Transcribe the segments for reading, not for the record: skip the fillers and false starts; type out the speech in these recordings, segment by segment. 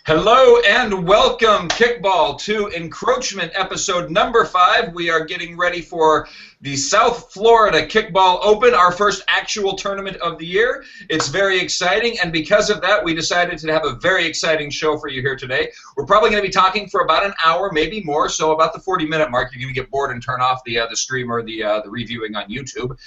Hello and welcome, Kickball, to Encroachment episode number 5. We are getting ready for the South Florida Kickball Open, our first actual tournament of the year. It's very exciting, and because of that, we decided to have a very exciting show for you here today. We're probably going to be talking for about an hour, maybe more, so about the 40-minute mark. You're going to get bored and turn off the stream or the reviewing on YouTube.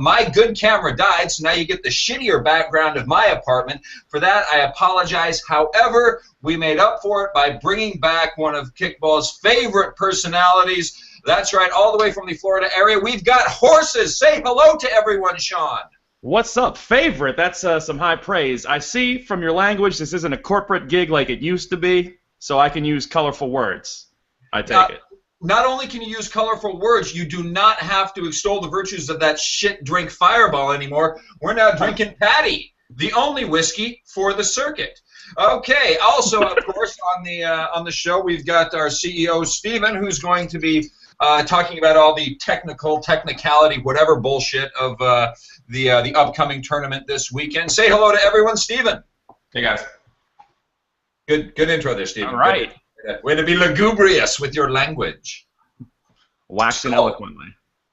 My good camera died, so now you get the shittier background of my apartment. For that, I apologize. However, we made up for it by bringing back one of Kickball's favorite personalities. That's right, all the way from the Florida area. We've got Horses. Say hello to everyone, Sean. What's up? Favorite? That's some high praise. I see from your language this isn't a corporate gig like it used to be, so I can use colorful words. I take it. Not only can you use colorful words, you do not have to extol the virtues of that shit drink Fireball anymore. We're now drinking Patty, the only whiskey for the circuit. Okay, also, of course, on the show, we've got our CEO, Steven, who's going to be talking about all the technicality, whatever bullshit of the upcoming tournament this weekend. Say hello to everyone, Steven. Hey, guys. Good intro there, Steven. All right. Way to be lugubrious with your language. Waxing eloquently.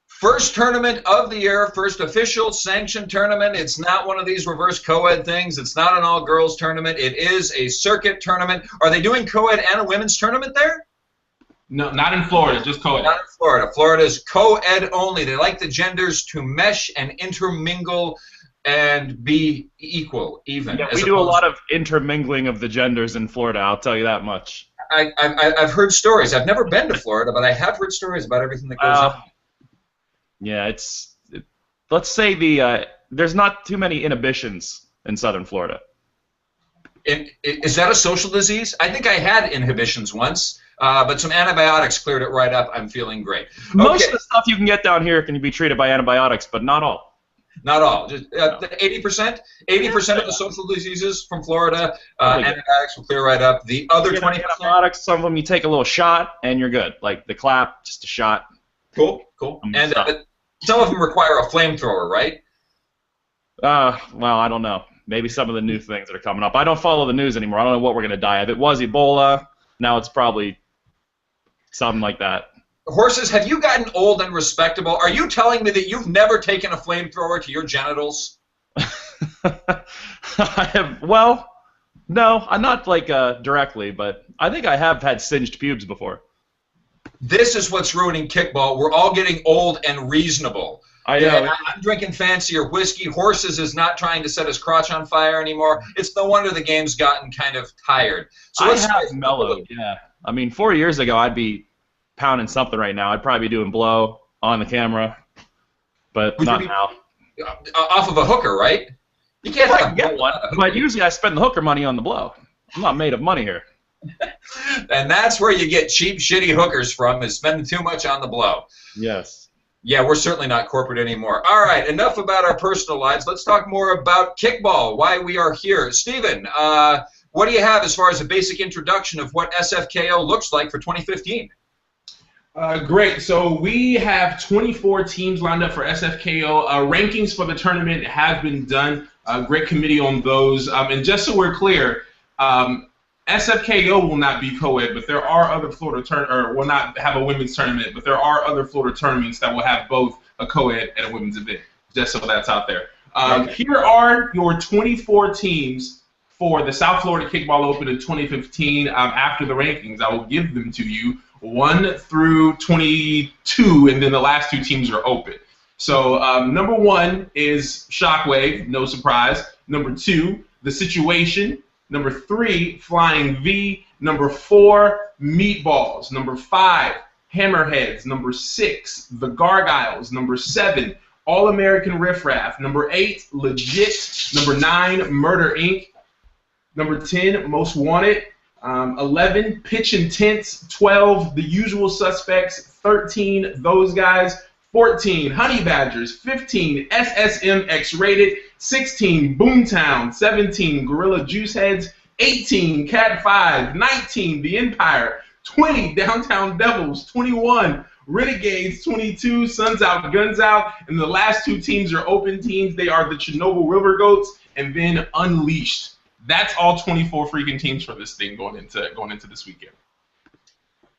First tournament of the year, first official sanctioned tournament. It's not one of these reverse co-ed things. It's not an all-girls tournament. It is a circuit tournament. Are they doing co-ed and a women's tournament there? No, not in Florida, just co-ed. Not in Florida. Florida's co-ed only. They like the genders to mesh and intermingle and be equal, even. Yeah, we do a lot of intermingling of the genders in Florida, I'll tell you that much. I've heard stories. I've never been to Florida, but I have heard stories about everything that goes on. Yeah, let's say there's not too many inhibitions in southern Florida. Is that a social disease? I think I had inhibitions once, but some antibiotics cleared it right up. I'm feeling great. Most of the stuff you can get down here can be treated by antibiotics, but not all. Not all. Just 80%? 80% of the social diseases from Florida, antibiotics will clear right up. The other 20%? Antibiotics, some of them you take a little shot and you're good. Like the clap, just a shot. Cool. And some of them require a flamethrower, right? Well, I don't know. Maybe some of the new things that are coming up. I don't follow the news anymore. I don't know what we're going to die of. It was Ebola. Now it's probably something like that. Horses, have you gotten old and respectable? Are you telling me that you've never taken a flamethrower to your genitals? I have. Well, no, I'm not like directly, but I think I have had singed pubes before. This is what's ruining Kickball. We're all getting old and reasonable. I know. I'm drinking fancier whiskey. Horses is not trying to set his crotch on fire anymore. It's no wonder the game's gotten kind of tired. So I have mellowed, yeah. I mean, 4 years ago, I'd be pounding something right now. I'd probably be doing blow on the camera, but not now. Off of a hooker, right? You can't get one, but usually I spend the hooker money on the blow. I'm not made of money here. And that's where you get cheap, shitty hookers from, is spending too much on the blow. Yes. Yeah, we're certainly not corporate anymore. All right, enough about our personal lives. Let's talk more about Kickball, why we are here. Steven, what do you have as far as a basic introduction of what SFKO looks like for 2015? Great. So we have 24 teams lined up for SFKO. Rankings for the tournament have been done. Great committee on those. And just so we're clear, SFKO will not be co-ed, but there are other will not have a women's tournament, but there are other Florida tournaments that will have both a co-ed and a women's event, just so that's out there. Here are your 24 teams for the South Florida Kickball Open in 2015. After the rankings, I will give them to you, 1 through 22, and then the last 2 teams are open. So number 1 is Shockwave, no surprise. Number 2, The Situation. Number 3, Flying V. Number 4, Meatballs. Number 5, Hammerheads. Number 6, The Gargoyles. Number 7, All-American Riff Raff. Number 8, Legit. Number 9, Murder Inc. Number 10, Most Wanted. 11, Pitch Intense. 12, The Usual Suspects. 13, Those Guys. 14, Honey Badgers. 15, SSM X-Rated. 16, Boomtown. 17, Gorilla Juice Heads. 18, Cat 5. 19, The Empire. 20, Downtown Devils. 21, Renegades. 22, Suns Out, Guns Out. And the last 2 teams are open teams. They are the Chernobyl River Goats and then Unleashed. That's all 24 freaking teams for this thing going into this weekend.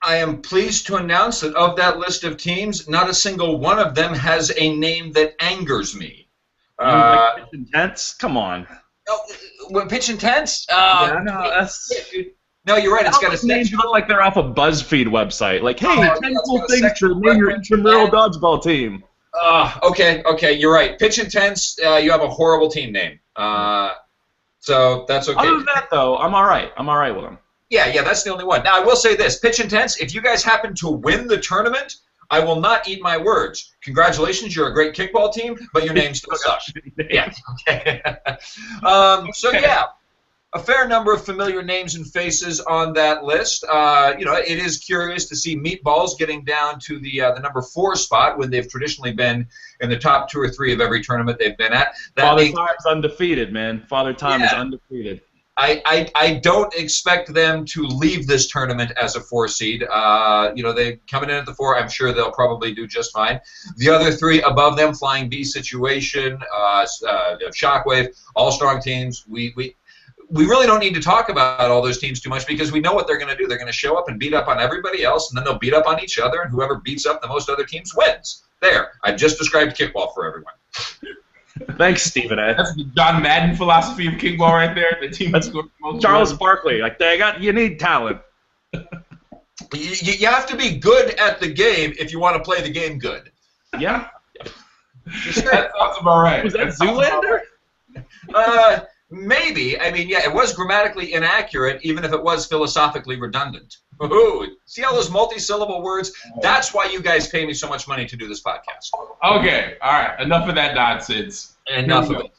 I am pleased to announce that of that list of teams, not a single one of them has a name that angers me. Like pitch intense? Come on. Oh, pitch intense? Yeah, no, that's... No, you're right. It's got a names look like they're off a BuzzFeed website. Like, hey, 10 cool things to name your intramural dodgeball team. Okay, you're right. Pitch intense, you have a horrible team name. So that's okay. Other than that, though, I'm all right. I'm all right with them. Yeah, that's the only one. Now, I will say this. Pitch intense, if you guys happen to win the tournament, I will not eat my words. Congratulations, you're a great kickball team, but your name still sucks. Yeah, okay. So, yeah. A fair number of familiar names and faces on that list. It is curious to see Meatballs getting down to the number 4 spot when they've traditionally been in the top 2 or 3 of every tournament they've been at. Father Time's undefeated, man. Father Time is undefeated. I don't expect them to leave this tournament as a 4 seed. They coming in at the 4. I'm sure they'll probably do just fine. The other 3 above them, Flying Bee Situation, Shockwave, all strong teams. We really don't need to talk about all those teams too much because we know what they're going to do. They're going to show up and beat up on everybody else, and then they'll beat up on each other, and whoever beats up the most other teams wins. There. I've just described kickball for everyone. Thanks, Stephen A. That's the John Madden philosophy of kickball right there. The team that's Charles Barkley. Like, you need talent. You have to be good at the game if you want to play the game good. Yeah. That sounds about right. Was that Zoolander? Maybe. I mean, yeah, it was grammatically inaccurate, even if it was philosophically redundant. Ooh, see all those multi-syllable words? That's why you guys pay me so much money to do this podcast. Okay, all right. Enough of that nonsense. Enough of it.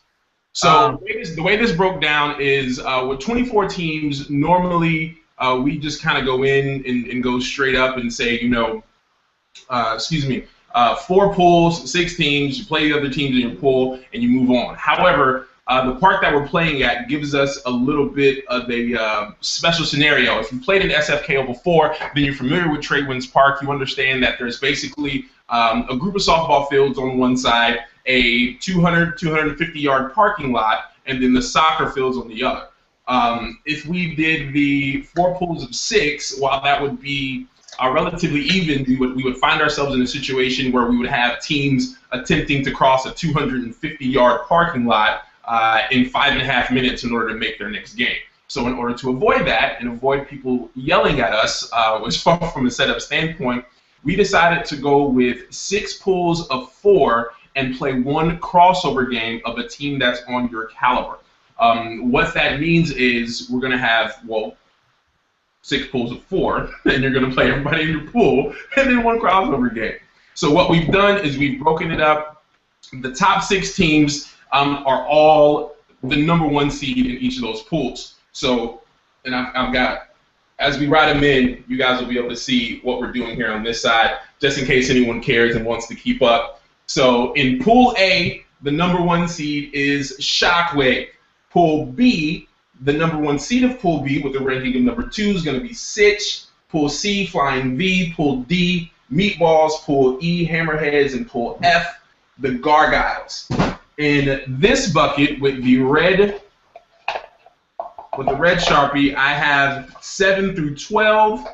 So the way this broke down is with 24 teams, normally we just kind of go in and go straight up and say, 4 pools, 6 teams, you play the other teams in your pool, and you move on. However, the park that we're playing at gives us a little bit of a special scenario. If you played in SFKO before, then you're familiar with Tradewinds Park. You understand that there's basically a group of softball fields on one side, a 200, 250-yard parking lot, and then the soccer fields on the other. If we did the 4 pools of 6, while that would be relatively even, we would find ourselves in a situation where we would have teams attempting to cross a 250-yard parking lot in 5.5 minutes in order to make their next game. So in order to avoid that and avoid people yelling at us, which from a setup standpoint, we decided to go with 6 pools of 4 and play 1 crossover game of a team that's on your caliber. What that means is we're going to have, 6 pools of 4, and you're going to play everybody in your pool, and then 1 crossover game. So what we've done is we've broken it up. The top 6 teams are all the number 1 seed in each of those pools. So, and I've got, as we write them in, you guys will be able to see what we're doing here on this side, just in case anyone cares and wants to keep up. So in Pool A, the number 1 seed is Shockwave. Pool B, the number 1 seed of Pool B with the ranking of number 2 is going to be Sitch. Pool C, Flying V. Pool D, Meatballs. Pool E, Hammerheads. And Pool F, the Gargoyles. In this bucket with the red Sharpie, I have 7 through 12.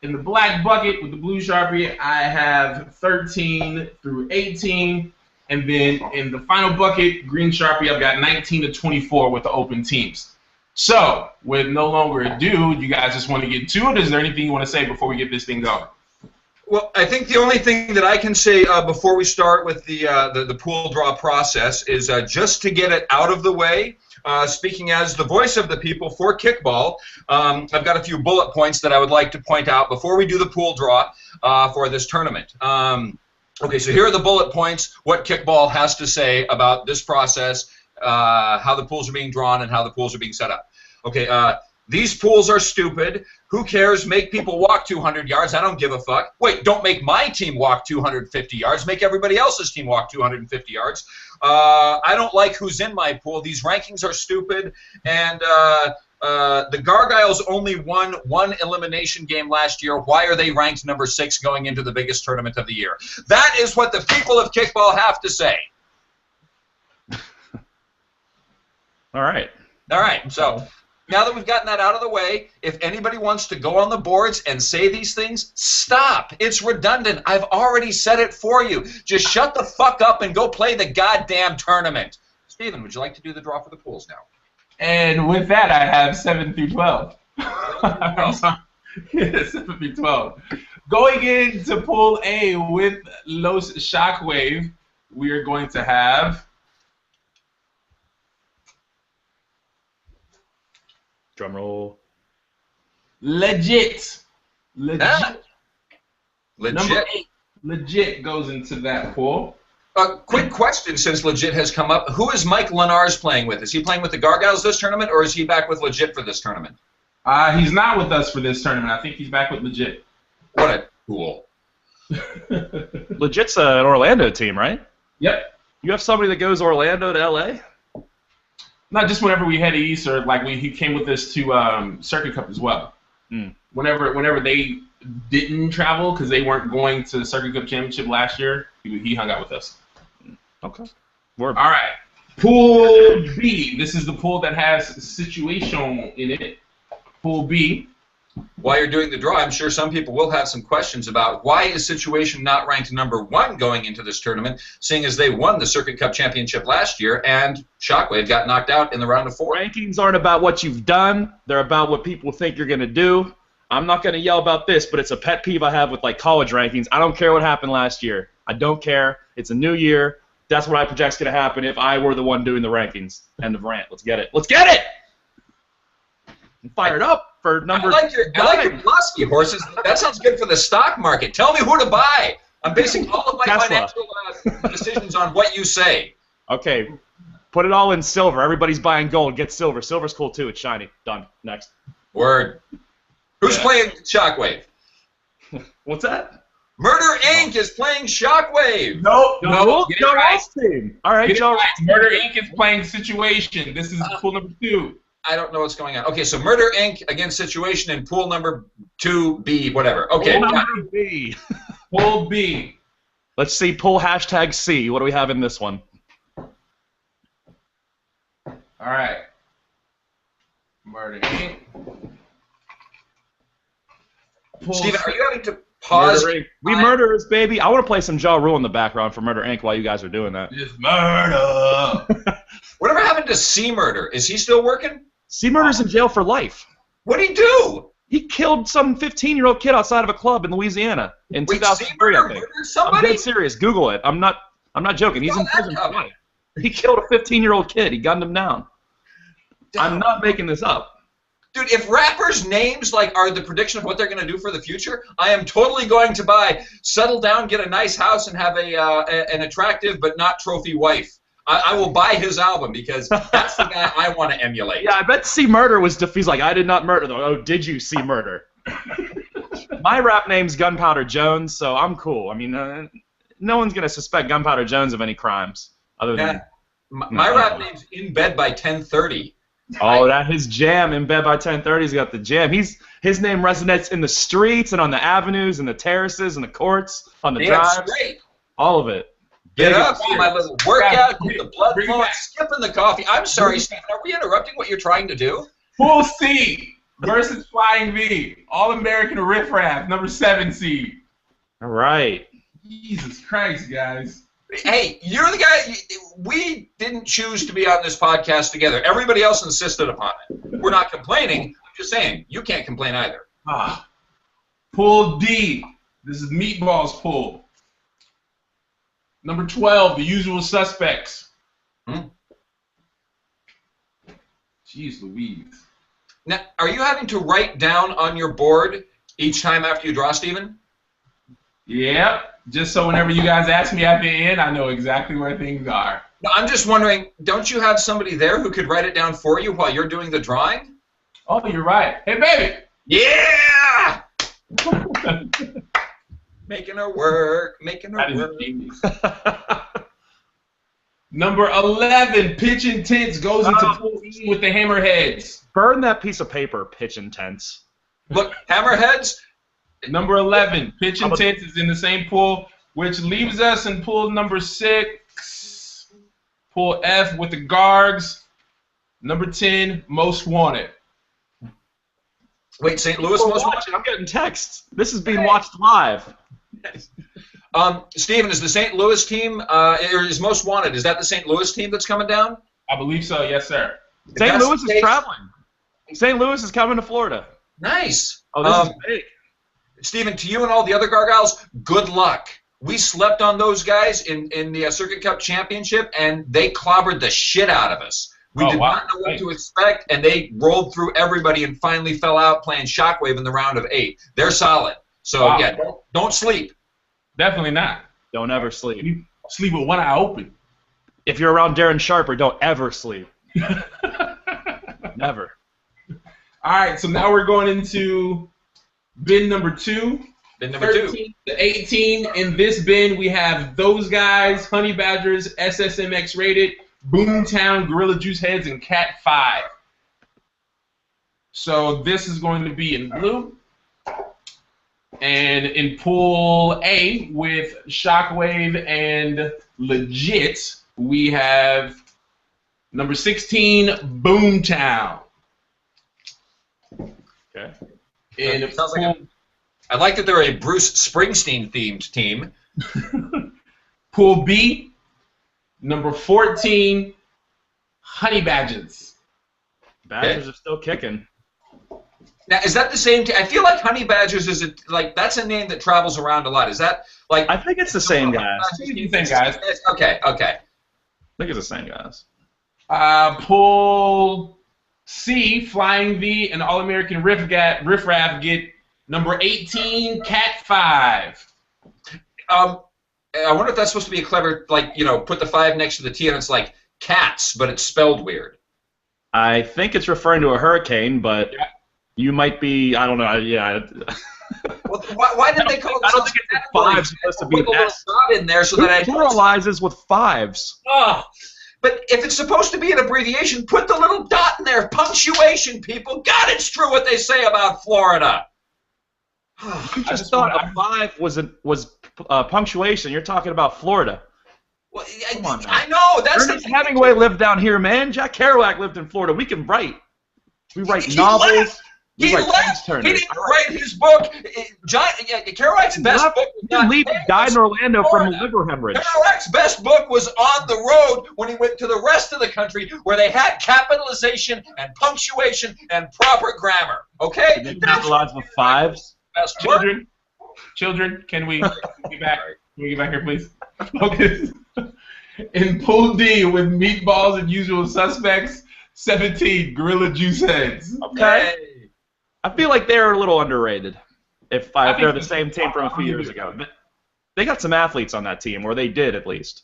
In the black bucket with the blue Sharpie, I have 13 through 18. And then in the final bucket, green Sharpie, I've got 19 to 24 with the open teams. So, with no longer ado, you guys just want to get to it? Is there anything you want to say before we get this thing going? Well, I think the only thing that I can say before we start with the pool draw process is just to get it out of the way, speaking as the voice of the people for kickball, I've got a few bullet points that I would like to point out before we do the pool draw for this tournament. Okay, so here are the bullet points, what kickball has to say about this process, how the pools are being drawn, and how the pools are being set up. Okay, these pools are stupid. Who cares? Make people walk 200 yards. I don't give a fuck. Wait, don't make my team walk 250 yards. Make everybody else's team walk 250 yards. I don't like who's in my pool. These rankings are stupid. And the Gargoyles only won 1 elimination game last year. Why are they ranked number 6 going into the biggest tournament of the year? That is what the people of kickball have to say. All right. All right, so now that we've gotten that out of the way, if anybody wants to go on the boards and say these things, stop. It's redundant. I've already said it for you. Just shut the fuck up and go play the goddamn tournament. Steven, would you like to do the draw for the pools now? And with that, I have 7 through 12. I'm sorry. Yeah, 7 through 12. Going into Pool A with Los Shockwave, we are going to have... Drum roll. Legit. Ah, legit. Number 8, Legit goes into that pool. Quick question, since Legit has come up. Who is Mike Lenars playing with? Is he playing with the Gargoyles this tournament, or is he back with Legit for this tournament? He's not with us for this tournament. I think he's back with Legit. What a fool. Legit's an Orlando team, right? Yep. You have somebody that goes Orlando to LA? Not just whenever we headed east, or like he came with us to Circuit Cup as well. Mm. Whenever they didn't travel because they weren't going to the Circuit Cup Championship last year, he hung out with us. Okay. All right. Pool B. This is the pool that has situation in it. Pool B. While you're doing the draw, I'm sure some people will have some questions about why is Situation not ranked number 1 going into this tournament, seeing as they won the Circuit Cup Championship last year and Shockwave got knocked out in the round of 4. Rankings aren't about what you've done. They're about what people think you're going to do. I'm not going to yell about this, but it's a pet peeve I have with like college rankings. I don't care what happened last year. I don't care. It's a new year. That's what I project's going to happen if I were the one doing the rankings. End of rant. Let's get it. Let's get it! I'm fired up for number... I like your Pulaski horses. That sounds good for the stock market. Tell me who to buy. I'm basing all of my Tesla. financial decisions on what you say. Okay. Put it all in silver. Everybody's buying gold. Get silver. Silver's cool too. It's shiny. Done. Next. Word. Who's playing Shockwave? What's that? Murder Inc. is playing Shockwave. No, Get it right. Team. All right, Joe. Right. Murder Inc. is playing Situation. This is pool number 2. I don't know what's going on. Okay, so Murder Inc. against Situation in pool number 2B, whatever. Okay. Pool number B. Pool B. Let's see. Pool hashtag C. What do we have in this one? All right. Murder Inc. Steven, are you having to pause? We murderers, baby. I want to play some Ja Rule in the background for Murder Inc. while you guys are doing that. It's murder. Whatever happened to C Murder? Is he still working? C Murder's in jail for life. What'd he do? He killed some 15-year-old kid outside of a club in Louisiana in 2003, I think. Murdered somebody? I'm dead serious. Google it. I'm not joking. He's in prison for life. He killed a 15-year-old kid. He gunned him down. I'm not making this up. Dude, if rappers' names are the prediction of what they're going to do for the future, I am totally going to buy, settle down, get a nice house, and have an attractive but not trophy wife. I will buy his album because that's the guy I want to emulate. Yeah, I bet C Murder was he's like, I did not murder them. Oh, did you see Murder? My rap name's Gunpowder Jones, so I'm cool. I mean, no one's going to suspect Gunpowder Jones of any crimes other than... My rap name's In Bed by 10:30. Oh, that his jam. In Bed by 10:30. He's got the jam. His name resonates in the streets and on the avenues and the terraces and the courts, on the drives. Straight. All of it. Get up, do my little workout, get the blood flowing, skipping the coffee. I'm sorry, Stephen, are we interrupting what you're trying to do? Pool C versus Flying V. All-American Riff Raff, number 7 seed. All right. Jesus Christ, guys. Hey, you're the guy. We didn't choose to be on this podcast together. Everybody else insisted upon it. We're not complaining. I'm just saying, you can't complain either. Pool D. This is Meatball's pool. Number 12, The Usual Suspects. Jeez Louise. Now, are you having to write down on your board each time after you draw, Steven? Yep. Just so whenever you guys ask me at the end, I know exactly where things are. Now, I'm just wondering, don't you have somebody there who could write it down for you while you're doing the drawing? Oh, you're right. Hey, baby! Yeah! Making her work, making her work. Number 11, Pitch Intense goes into pool E with the Hammerheads. Burn that piece of paper, Pitch Intense. Look, Hammerheads. Number 11, Pitch Intense is in the same pool, which leaves us in pool number 6, pool F with the Gargs. Number 10, Most Wanted. Wait, St. Louis most wanted? I'm getting texts. This is being watched live. Steven, is the St. Louis team, or is Most Wanted, is that the St. Louis team that's coming down? I believe so, yes, sir. St. Louis is traveling. St. Louis is coming to Florida. Nice. Oh, this is big. Steven, to you and all the other Gargoyles, good luck. We slept on those guys in the Circuit Cup Championship, and they clobbered the shit out of us. We did not know what to expect, and they rolled through everybody and finally fell out playing Shockwave in the round of 8. They're solid. So, yeah, don't sleep. Definitely not. Don't ever sleep. Sleep with one eye open. If you're around Darren Sharper, don't ever sleep. Never. All right, so now we're going into bin number 2. Bin number 2. 13 to 18. In this bin, we have those guys, Honey Badgers, SSMX rated, Boomtown, Gorilla Juice Heads, and Cat 5. So this is going to be in blue. And in Pool A with Shockwave and Legit, we have number 16, Boomtown. Okay. In Sounds like I like that they're a Bruce Springsteen-themed team. Pool B, number 14, Honey Badgers. Badgers are still kicking. Now, is that the same team? I feel like Honey Badgers is that's a name that travels around a lot. Is that like? I think it's the same guys. Same guys. Okay. I think it's the same guys. Pool C, Flying V, and All-American Riff Raff get number 18, Cat 5. I wonder if that's supposed to be a clever, put the 5 next to the T and it's like cats, but it's spelled weird. I think it's referring to a hurricane, but you might be, I don't know, yeah. Well, why did they call it? I don't think it's 5 supposed to be put a little dot in there so Who that I pluralizes with 5s? Oh, but if it's supposed to be an abbreviation, put the little dot in there. Punctuation, people. God, it's true what they say about Florida. You just thought a 5 was punctuation. You're talking about Florida. Well, Come on, I know. That's Ernest Hemingway lived down here, man. Jack Kerouac lived in Florida. We can write. We write novels. He left. He didn't write his book. Kerouac's best book was not He died in Orlando from a liver hemorrhage. Kerouac's best book was on the road when he went to the rest of the country where they had capitalization and punctuation and proper grammar. Okay? Did they capitalize with 5s? Children, can we get back? Can we get back here, please? Okay. In Pool D with Meatballs and Usual Suspects, 17, Gorilla Juice Heads. Okay. I feel like they're a little underrated if they're the same team from a few years ago. But they got some athletes on that team, or they did at least.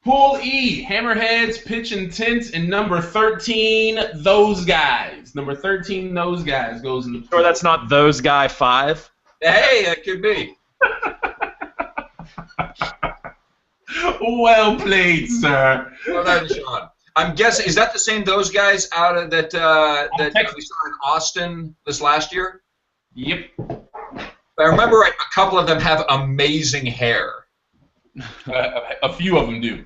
Pool E, Hammerheads, Pitch Intense, and number 13, Those Guys. Number 13, Those Guys goes in the pool. Sure that's not Those Guy 5? Hey, that could be. Well played, sir. Well done, Sean. I'm guessing, is that the same Those Guys out of that we saw in Austin this last year? Yep. I remember a couple of them have amazing hair. A few of them do.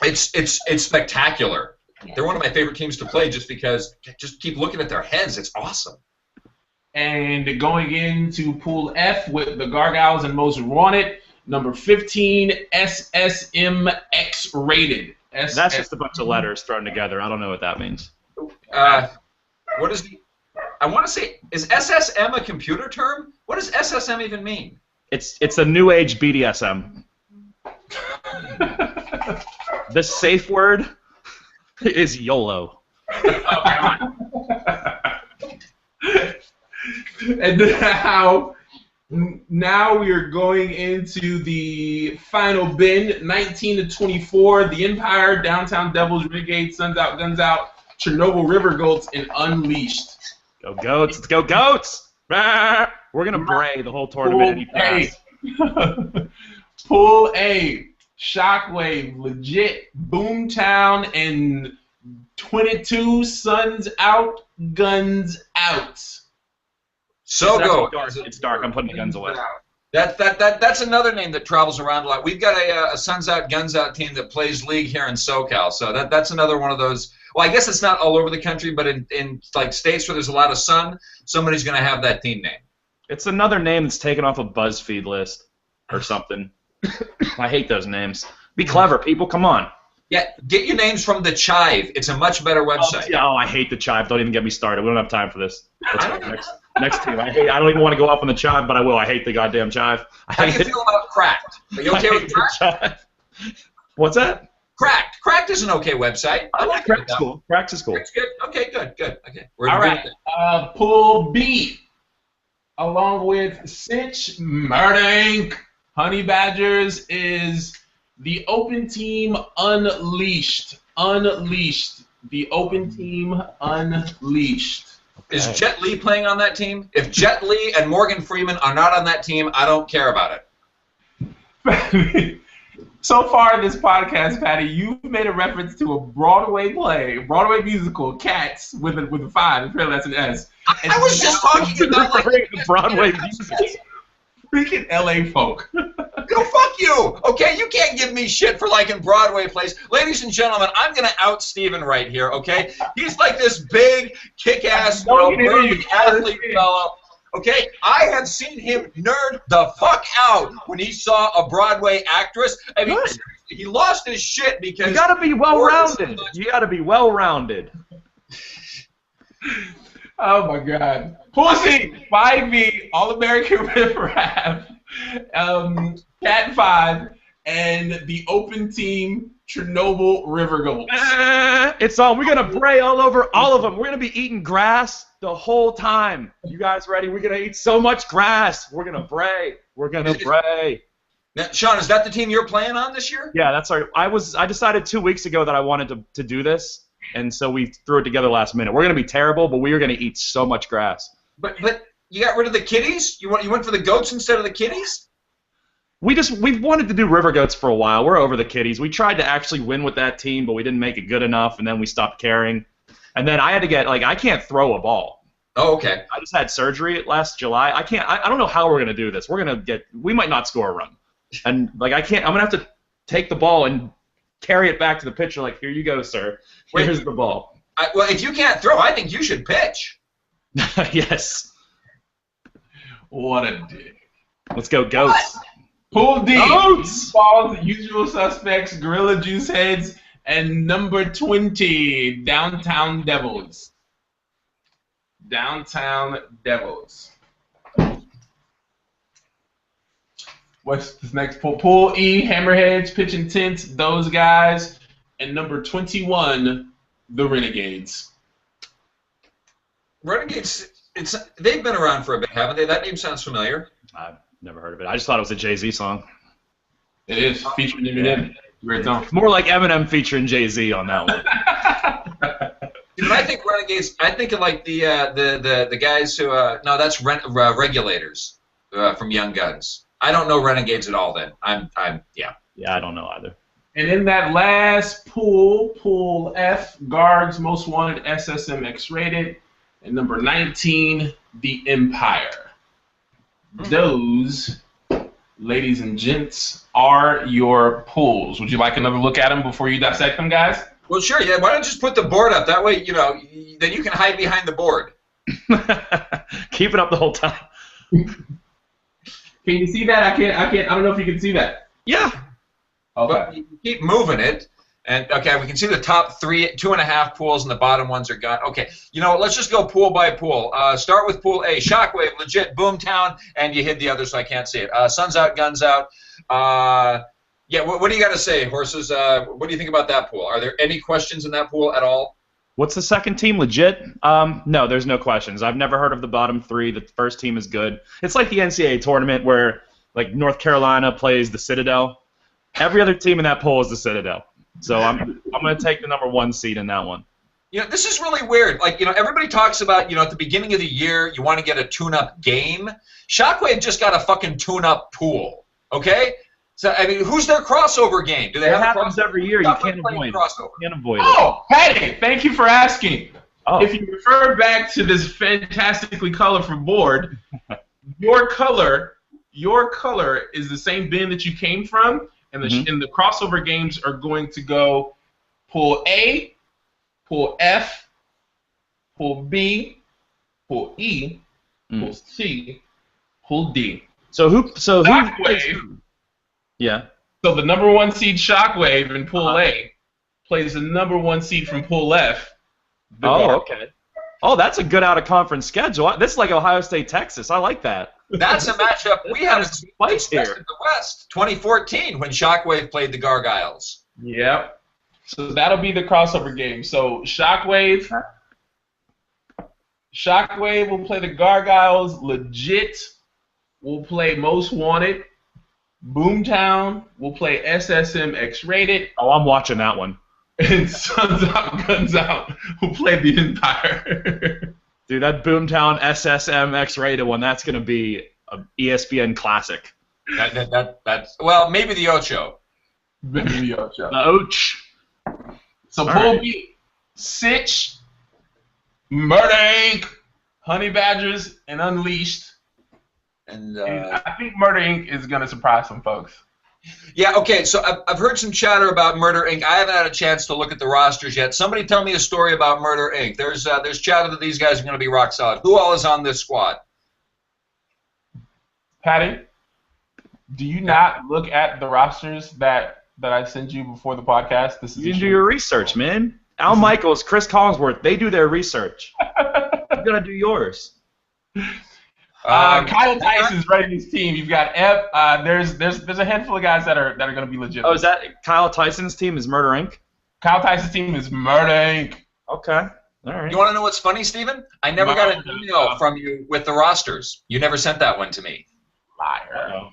It's spectacular. They're one of my favorite teams to play just because just keep looking at their heads. It's awesome. And going into Pool F with the Gargoyles and Most Wanted, number 15, SSMX rated. That's just a bunch of letters thrown together. I don't know what that means. What is I want to say, is SSM a computer term? What does SSM even mean? It's a new age BDSM. The safe word is YOLO. And now we are going into the final bin, 19 to 24, The Empire, Downtown Devils, Renegade, Suns Out, Guns Out, Chernobyl River Goats, and Unleashed. Go Goats! Let's go Goats! We're going to bray the whole tournament. Pool A, Shockwave, Legit, Boomtown, and 22, Suns Out, Guns Out. So go. It's dark. I'm putting the guns away. That's another name that travels around a lot. We've got a Suns Out, Guns Out team that plays league here in SoCal. So that's another one of those. Well, I guess it's not all over the country, but in like states where there's a lot of sun, somebody's going to have that team name. It's another name that's taken off a BuzzFeed list or something. I hate those names. Be clever, people. Come on. Yeah, get your names from the Chive. It's a much better website. Oh, I hate the Chive. Don't even get me started. We don't have time for this. Let's go next team. I don't even want to go off on the Chive, but I will. I hate the goddamn Chive. How do you feel about Cracked? Are you okay with Cracked? What's that? Cracked. Cracked is an okay website. I like Cracked. Cool. Cracked is cool. Cracked good. Okay, good. Okay. All right. Pool B, along with Cinch, Murder Inc., Honey Badgers, is the Open Team Unleashed. The Open Team Unleashed. Is Jet Li playing on that team? If Jet Li and Morgan Freeman are not on that team, I don't care about it. So far in this podcast, Patty, you've made a reference to a Broadway play, Broadway musical, Cats, with a 5. Apparently that's an S. I was just talking about like Broadway music. Freaking LA folk. Go fuck you! Okay, you can't give me shit for liking Broadway plays. Ladies and gentlemen, I'm gonna out Steven right here, okay? He's like this big, kick-ass, burly athlete fellow. Okay, I have seen him nerd the fuck out when he saw a Broadway actress. I mean, he lost his shit because you gotta be well-rounded. You gotta be well-rounded. Oh my God. Pussy, 5B, All-American Riff Rap, Cat 5, and the Open Team Chernobyl River Goals. It's on. We're gonna bray all over all of them. We're gonna be eating grass the whole time. You guys ready? We're gonna eat so much grass. We're gonna bray. We're gonna bray. Now, Sean, is that the team you're playing on this year? Yeah, that's right. I decided 2 weeks ago that I wanted to do this, and so we threw it together last minute. We're gonna be terrible, but we are gonna eat so much grass. But you got rid of the kitties? You went for the goats instead of the kitties? We've wanted to do river goats for a while. We're over the kitties. We tried to actually win with that team, but we didn't make it good enough, and then we stopped caring. And then I had to get I can't throw a ball. Oh, okay. I just had surgery last July. I don't know how we're gonna do this. We might not score a run. And I'm gonna have to take the ball and carry it back to the pitcher like, here you go, sir. Here's the ball. Well, if you can't throw, I think you should pitch. Yes. What a dick. Let's go, goats. Pool D. Goats! Balls, Usual Suspects, Gorilla Juice Heads, and number 20, Downtown Devils. Downtown Devils. What's this next pool? Pool E, Hammerheads, Pitch Intense, those guys, and number 21, the Renegades. Renegades, they've been around for a bit, haven't they? That name sounds familiar. I've never heard of it. I just thought it was a Jay-Z song. It is, featuring Eminem. Great song. More like Eminem featuring Jay-Z on that one. When I think Renegades, I think of like the guys who no, that's Regulators from Young Guns. I don't know Renegades at all. Then yeah. Yeah, I don't know either. And in that last pool, Pool F, Guards, Most Wanted, SSM X-Rated, and number 19, The Empire. Those, ladies and gents, are your pools. Would you like another look at them before you dissect them, guys? Well, sure. Yeah. Why don't you just put the board up? That way, then you can hide behind the board. Keep it up the whole time. Can you see that? I can't. I don't know if you can see that. Yeah. Okay. But you keep moving it, and okay, we can see the top 2.5 pools, and the bottom ones are gone. Okay, let's just go pool by pool. Start with Pool A. Shockwave, legit, Boomtown, and you hid the other, so I can't see it. Suns Out, Guns Out. Yeah, what do you got to say, Horses? What do you think about that pool? Are there any questions in that pool at all? What's the second team, legit? No, there's no questions. I've never heard of the bottom 3. The first team is good. It's like the NCAA tournament where, like, North Carolina plays the Citadel. Every other team in that pool is the Citadel. So I'm going to take the number 1 seed in that one. This is really weird. Like, everybody talks about, at the beginning of the year, you want to get a tune-up game. Shockwave just got a fucking tune-up pool, okay? So, I mean, who's their crossover game? Do they have happens every year. You can't avoid it. Crossover. You can't avoid it. Oh, hey, thank you for asking. Oh. If you refer back to this fantastically colorful board, your color your color is the same bin that you came from, and the crossover games are going to go Pool A, Pool F, Pool B, Pool E, Pool C, Pool D. So who Shockwave. Yeah. So the number 1 seed Shockwave in Pool A plays the number 1 seed from Pool F. Okay. Oh, that's a good out-of-conference schedule. This is like Ohio State, Texas. I like that. That's a matchup we haven't seen twice here in the West. 2014 when Shockwave played the Gargoyles. Yep. So that'll be the crossover game. So Shockwave will play the Gargoyles. Legit will play Most Wanted. Boomtown will play SSM X-Rated. Oh, I'm watching that one. And Suns Out, Guns Out will play the Empire. Dude, that Boomtown SSM X-Rated one, that's going to be an ESPN classic. That's well, maybe the Ocho. Maybe the Ocho. The Och. So Pool B, Sitch, Murder Inc., Honey Badgers, and Unleashed. And I think Murder Inc. is going to surprise some folks. Yeah, okay, so I've heard some chatter about Murder Inc. I haven't had a chance to look at the rosters yet. Somebody tell me a story about Murder Inc. There's chatter that these guys are going to be rock solid. Who all is on this squad? Patty, do you not look at the rosters that I send you before the podcast? You can do your research, man. Al Michaels, Chris Collinsworth, they do their research. You got to do yours. Kyle Tyson's running his team. You've got there's a handful of guys that are going to be legit. Oh, is that Kyle Tyson's team? Is Murder Inc.? Kyle Tyson's team is Murder Inc. Okay, all right. You want to know what's funny, Steven? I never got an email from you with the rosters. You never sent that one to me. Liar.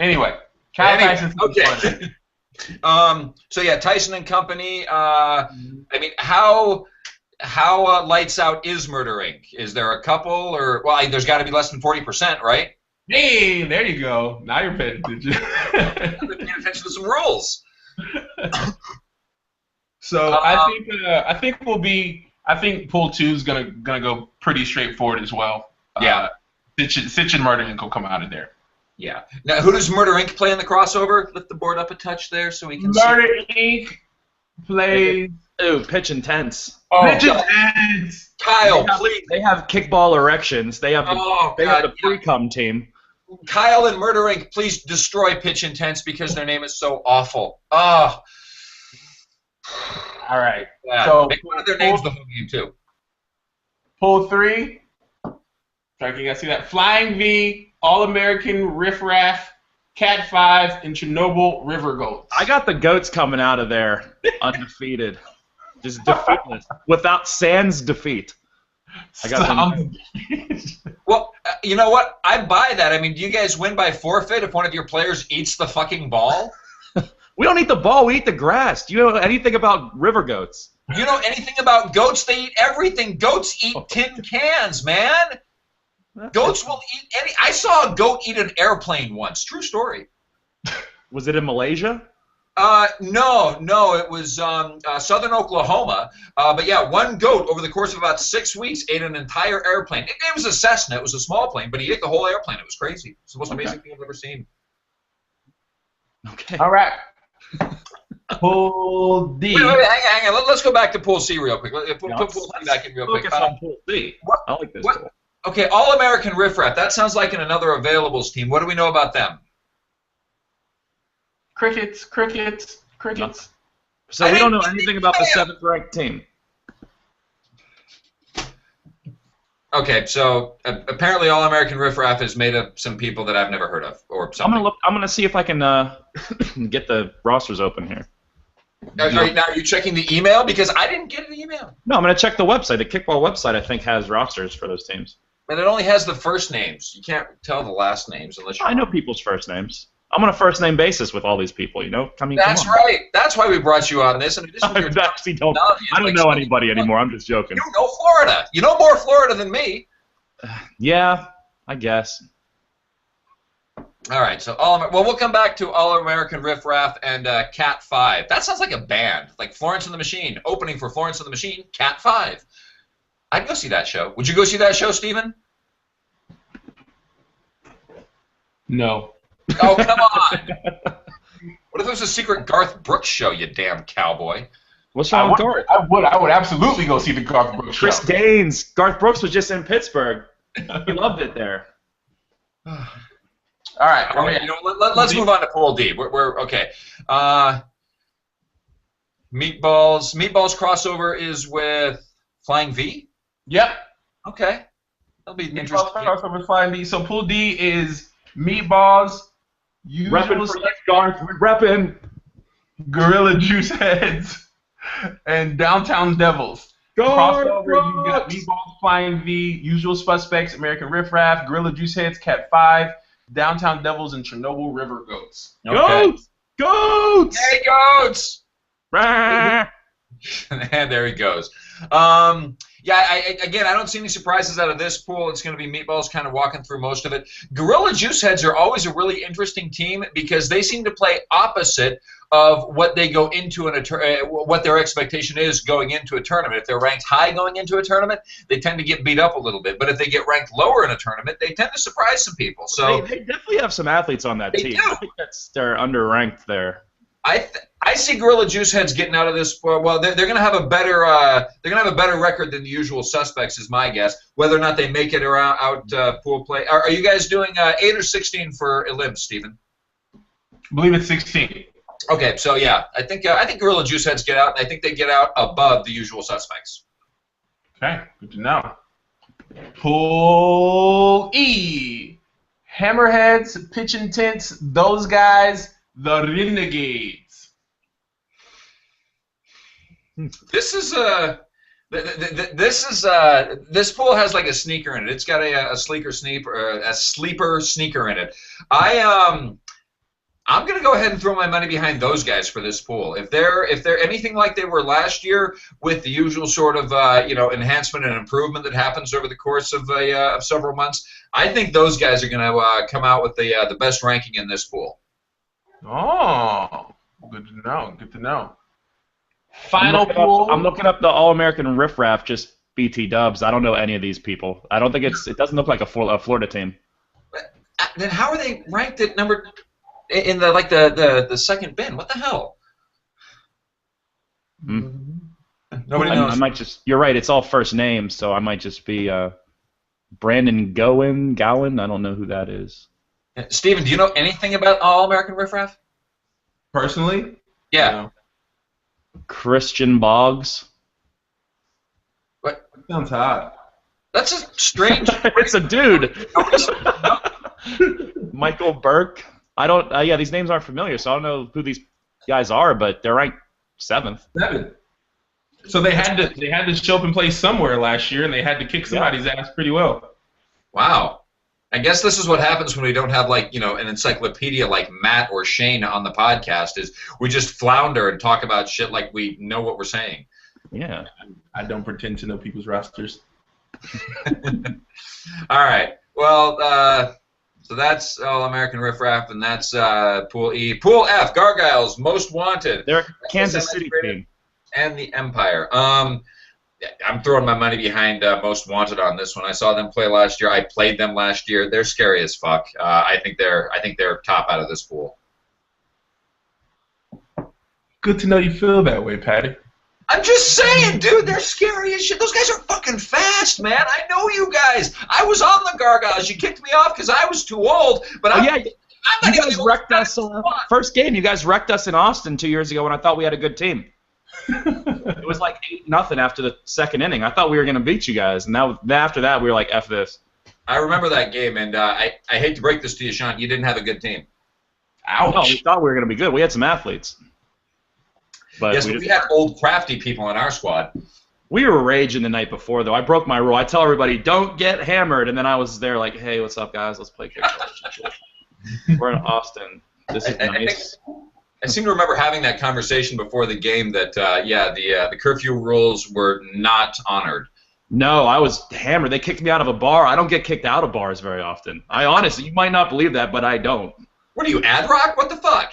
Anyway, Kyle Tyson's team. Okay. So yeah, Tyson and Company. I mean, how lights out is Murder Inc.? Is there a couple, or well, there's got to be less than 40%, right? Hey, there you go. Now you're paying attention. I've been paying attention to some rules. So I think Pool 2 is gonna go pretty straightforward as well. Yeah. Sitch and Murder Inc. will come out of there. Yeah. Now, who does Murder Inc. play in the crossover? Lift the board up a touch there so we can Murder Inc. plays. Ooh, Pitch Intense. Oh, Pitch Intense. Kyle, please. They have kickball erections. They have the pre-cum team. Kyle and Murder Inc., please destroy Pitch Intense because their name is so awful. Oh. All right. Yeah. So make one of their names the whole game, too. Pool 3. Sorry, you guys see that? Flying V, All-American Riff Raff, Cat 5, and Chernobyl River Goats. I got the goats coming out of there undefeated. Just defeatless. Without sans defeat. I got them. Well, you know what? I buy that. I mean, do you guys win by forfeit if one of your players eats the fucking ball? We don't eat the ball. We eat the grass. Do you know anything about river goats? You know anything about goats? They eat everything. Goats eat tin cans, man. Goats will eat any. I saw a goat eat an airplane once. True story. Was it in Malaysia? No, it was southern Oklahoma. But yeah, one goat over the course of about 6 weeks ate an entire airplane. It was a Cessna. It was a small plane, but he ate the whole airplane. It was crazy. It's the most amazing thing I've ever seen. Okay. All right. Pool D. Wait, hang on. Let's go back to Pool C real quick. Put Pool C back in real quick. Focus on Pool C. I like this. Pool. Okay, All-American Riff Raff. That sounds like another availables team. What do we know about them? Crickets. No. So we don't know anything about the 7th ranked team. Okay, so apparently All-American Riff Raff is made of some people that I've never heard of, or something. I'm gonna see if I can get the rosters open here. Now, are you checking the email? Because I didn't get an email. No, I'm gonna check the website. The kickball website, I think, has rosters for those teams. And it only has the first names. You can't tell the last names unless you. I know people's first names. I'm on a first name basis with all these people. You know, That's right. That's why we brought you on this. And I actually don't. I don't know anybody anymore. I'm just joking. You know Florida. You know more Florida than me. Yeah, I guess. All right. So we'll come back to All-American Riff Raff and Cat 5. That sounds like a band, like Florence and the Machine. Opening for Florence and the Machine, Cat 5. I'd go see that show. Would you go see that show, Steven? No. Oh, come on. What if it was a secret Garth Brooks show, you damn cowboy? What's wrong with Garth? I would absolutely go see the Garth Brooks show. Chris Gaines. Garth Brooks was just in Pittsburgh. He loved it there. All right. You know, let's move on to Pool D. We're okay. Meatballs crossover is with Flying V? Yep. Okay. That'll be Meatballs interesting. crossover with Flying V. So Pool D is Meatballs, Reppin' for Garth. We're reppin'. Gorilla Juice Heads, and Downtown Devils. Crossover, you got Meatballs, Flying V, Usual Suspects, American Riff Raff, Gorilla Juice Heads, Cat 5, Downtown Devils, and Chernobyl River Goats. Okay. Goats! Hey, goats! Rah! And there he goes. Again, I don't see any surprises out of this pool. It's going to be Meatballs kind of walking through most of it. Gorilla Juice Heads are always a really interesting team because they seem to play opposite of what they go into what their expectation is going into a tournament. If they're ranked high going into a tournament, they tend to get beat up a little bit. But if they get ranked lower in a tournament, they tend to surprise some people. So they definitely have some athletes on that team. do. I think they're underranked there. I see Gorilla Juice Heads getting out of this. Well, they're going to have a better record than the Usual Suspects, is my guess. Whether or not they make it out pool play. Are you guys doing 8 or 16 for Elim, Stephen? I believe it's 16. Okay, so yeah, I think Gorilla Juice Heads get out, and I think they get out above the Usual Suspects. Okay, good to know. Pool E, Hammerheads, Pitching Tents, those guys. The Renegades. This pool has like a sneaker in it. It's got a sleeper sneaker in it. I'm gonna go ahead and throw my money behind those guys for this pool. If they're anything like they were last year, with the usual sort of enhancement and improvement that happens over the course of several months, I think those guys are gonna come out with the best ranking in this pool. Oh, good to know. Good to know. Final pool. I'm looking up the All-American Riff Raff, just BT Dubs. I don't know any of these people. I don't think it doesn't look like a Florida team. Then how are they ranked at number in the second bin? What the hell? Nobody knows. I might just. You're right. It's all first names, so I might just be Brandon Gowan. I don't know who that is. Steven, do you know anything about All-American Riff Raff? Personally? Yeah. No. Christian Boggs. What? That sounds odd. That's a strange. It's a dude. Michael Burke. I don't. Yeah, these names aren't familiar, so I don't know who these guys are, but they're ranked 7th. 7th. So they had to show up and play somewhere last year, and they had to kick somebody's ass pretty well. Wow. I guess this is what happens when we don't have an encyclopedia like Matt or Shane on the podcast. Is we just flounder and talk about shit like we know what we're saying. Yeah. I don't pretend to know people's rosters. All right. Well, so that's All-American Riff Raff, and that's Pool E. Pool F, Gargoyles, Most Wanted. They're a Kansas City team. And the Empire. I'm throwing my money behind Most Wanted on this one. I saw them play last year. I played them last year. They're scary as fuck. I think they're top out of this pool. Good to know you feel that way, Patty. I'm just saying, dude, they're scary as shit. Those guys are fucking fast, man. I know you guys. I was on the Gargoyles. You kicked me off because I was too old. But I'm not you guys wrecked us. First game, you guys wrecked us in Austin 2 years ago when I thought we had a good team. It was like 8-0 after the second inning. I thought we were going to beat you guys, and now after that we were like, F this. I remember that game, and I hate to break this to you, Sean. You didn't have a good team. Ouch. No, we thought we were going to be good. We had some athletes. But yes, we had old crafty people in our squad. We were raging the night before, though. I broke my rule. I tell everybody, don't get hammered, and then I was there like, hey, what's up, guys? Let's play kickball. We're in Austin. This is nice. I seem to remember having that conversation before the game that, the curfew rules were not honored. No, I was hammered. They kicked me out of a bar. I don't get kicked out of bars very often. I honestly, you might not believe that, but I don't. What are you, Ad Rock? What the fuck?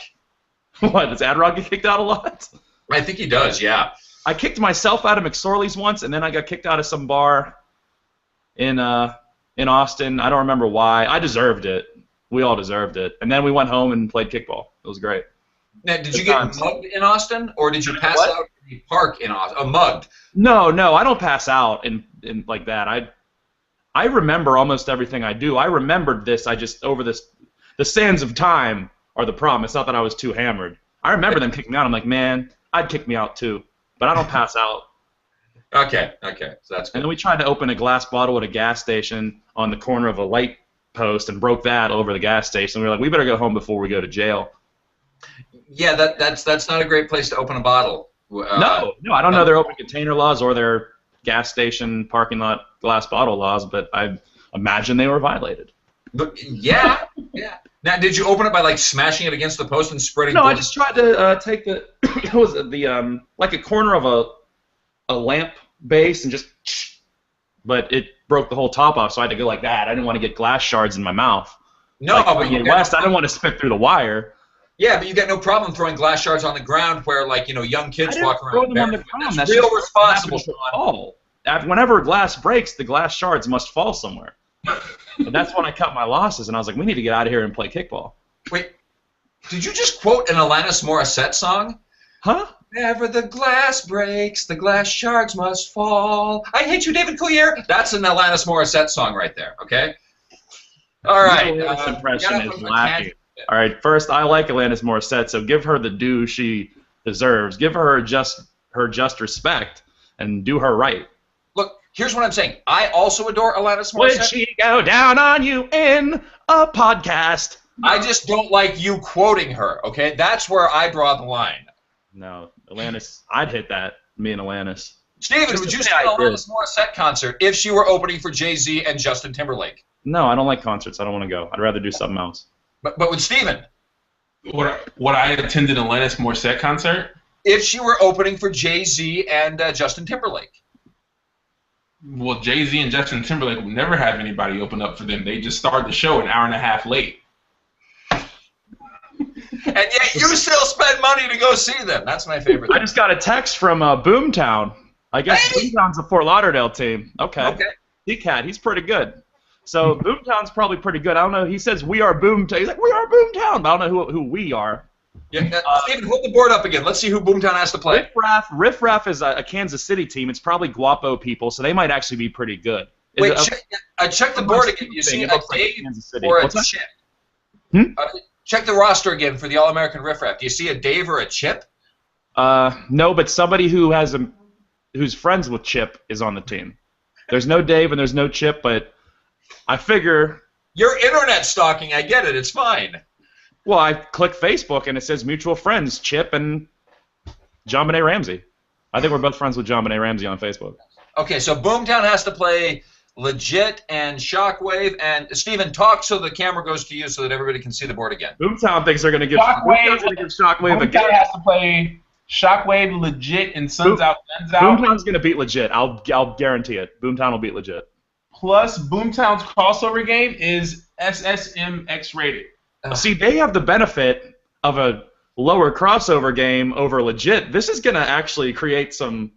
What, does Ad Rock get kicked out a lot? I think he does, yeah. I kicked myself out of McSorley's once, and then I got kicked out of some bar in Austin. I don't remember why. I deserved it. we all deserved it. And then we went home and played kickball. It was great. Now, did you get mugged in Austin, or did you pass What? out in the park in Austin? Mugged. No, I don't pass out in like that. I remember almost everything I do. I remembered this. I just the sands of time are the problem. It's not that I was too hammered. I remember them kicking me out. I'm like, man, I'd kick me out too, but I don't pass out. Okay, so that's good. And then we tried to open a glass bottle at a gas station on the corner of a light post and broke that over the gas station. We were like, we better go home before we go to jail. Yeah, that's not a great place to open a bottle. No, I don't know their open container laws or their gas station parking lot glass bottle laws, but I imagine they were violated. But yeah. Now, did you open it by like smashing it against the post and spreading? No, I just tried to take the what was it, the like a corner of a lamp base and just, but it broke the whole top off, so I had to go like that. I didn't want to get glass shards in my mouth. No, like, but I didn't want to spit through the wire. Yeah, but you got no problem throwing glass shards on the ground where, like, young kids walk around. Throw them on the ground. That's real responsible, Sean. Fall. Whenever glass breaks, the glass shards must fall somewhere. And that's when I cut my losses, and I was like, we need to get out of here and play kickball. Wait, did you just quote an Alanis Morissette song? Huh? Whenever the glass breaks, the glass shards must fall. I hate you, David Coulier. That's an Alanis Morissette song right there, okay? All right. This impression is lacking. All right, first, I like Alanis Morissette, so give her the due she deserves. Give her her just respect and do her right. Look, here's what I'm saying. I also adore Alanis Morissette. Would she go down on you in a podcast? I just don't like you quoting her, okay? That's where I draw the line. No, Alanis, I'd hit that, me and Alanis. Steven, would you see an Alanis Morissette concert if she were opening for Jay-Z and Justin Timberlake? No, I don't like concerts. I don't want to go. I'd rather do something else. But with Steven? Would I attend an Alanis Morissette concert? If she were opening for Jay-Z and Justin Timberlake. Well, Jay-Z and Justin Timberlake would never have anybody open up for them. They just started the show an hour and a half late. And yet you still spend money to go see them. That's my favorite thing. I just got a text from Boomtown. I guess Boomtown's a Fort Lauderdale team. Okay. D-Cat, he's pretty good. So Boomtown's probably pretty good. I don't know. He says we are Boomtown. He's like, we are Boomtown. But I don't know who we are. Yeah, Steven, hold the board up again. Let's see who Boomtown has to play. Riff Raff is a Kansas City team. It's probably Guapo people, so they might actually be pretty good. Wait, check the board again. You see a Dave or a Chip? Check the roster again for the All-American Riff Raff. Do you see a Dave or a Chip? No, but somebody who's friends with Chip is on the team. There's no Dave and there's no Chip, but I figure... You're internet stalking. I get it. It's fine. Well, I click Facebook and it says mutual friends, Chip and JonBenet Ramsey. I think we're both friends with JonBenet Ramsey on Facebook. Okay, so Boomtown has to play Legit and Shockwave. And Steven, talk so the camera goes to you so that everybody can see the board again. Boomtown thinks they're going to give Shockwave a Boomtown has to play Shockwave, Legit, and Suns Out, Guns Out. Boomtown's going to beat Legit. I'll guarantee it. Boomtown will beat Legit. Plus, Boomtown's crossover game is SSM X-rated. See, they have the benefit of a lower crossover game over Legit. This is going to actually create some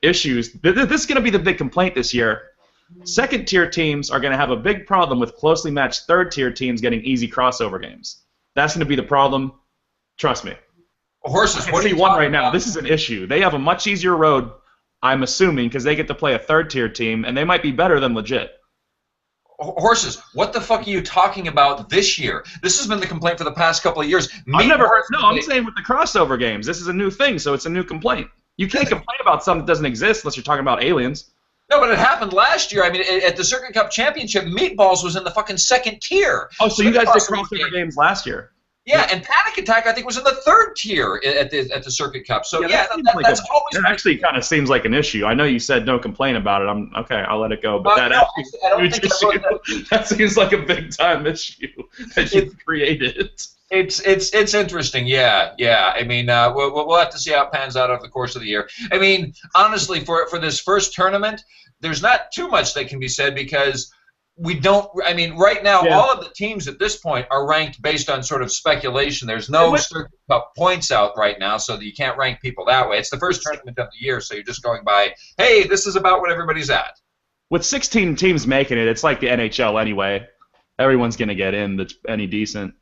issues. This is going to be the big complaint this year. Second-tier teams are going to have a big problem with closely matched third-tier teams getting easy crossover games. That's going to be the problem. Trust me. Horses, what do you want right now? This is an issue. They have a much easier road, I'm assuming, because they get to play a third-tier team, and they might be better than Legit. Horses, what the fuck are you talking about this year? This has been the complaint for the past couple of years. I've never heard. No, I'm saying with the crossover games. This is a new thing, so it's a new complaint. You can't complain about something that doesn't exist unless you're talking about aliens. No, but it happened last year. I mean, at the Circuit Cup Championship, Meatballs was in the fucking second tier. Oh, so you guys did crossover games last year? Yeah, and Panic Attack, I think, was in the third tier at the Circuit Cup. So, that's always... That actually kind of seems like an issue. I know you said no complain about it. Okay, I'll let it go. But that seems like a big-time issue that you've created. It's interesting, yeah. I mean, we'll have to see how it pans out over the course of the year. I mean, honestly, for this first tournament, there's not too much that can be said because... right now, all of the teams at this point are ranked based on sort of speculation. There's no Circuit Cup points out right now, so that you can't rank people that way. It's the first tournament of the year, so you're just going by, hey, this is about what everybody's at. With 16 teams making it, it's like the NHL anyway. Everyone's gonna get in that's any decent.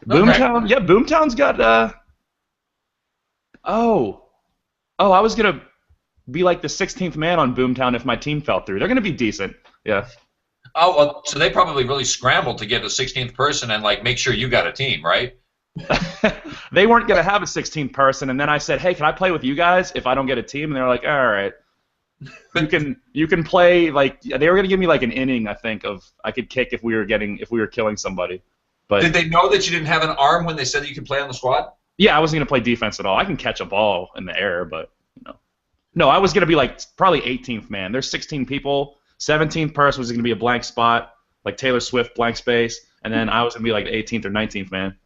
Okay. Boomtown, yeah, Boomtown's got. I was gonna be like the 16th man on Boomtown if my team fell through. They're gonna be decent. Yeah. Oh, well, so they probably really scrambled to get a 16th person and like make sure you got a team, right? They weren't gonna have a 16th person, and then I said, "Hey, can I play with you guys if I don't get a team?" And they were like, "All right, you can play." Like they were gonna give me like an inning, I think, of I could kick if we were killing somebody. But did they know that you didn't have an arm when they said that you could play on the squad? yeah, I wasn't gonna play defense at all. I can catch a ball in the air, but no, I was gonna be like probably 18th man. There's 16 people. 17th person was gonna be a blank spot, like Taylor Swift blank space, and then I was gonna be like the 18th or 19th man.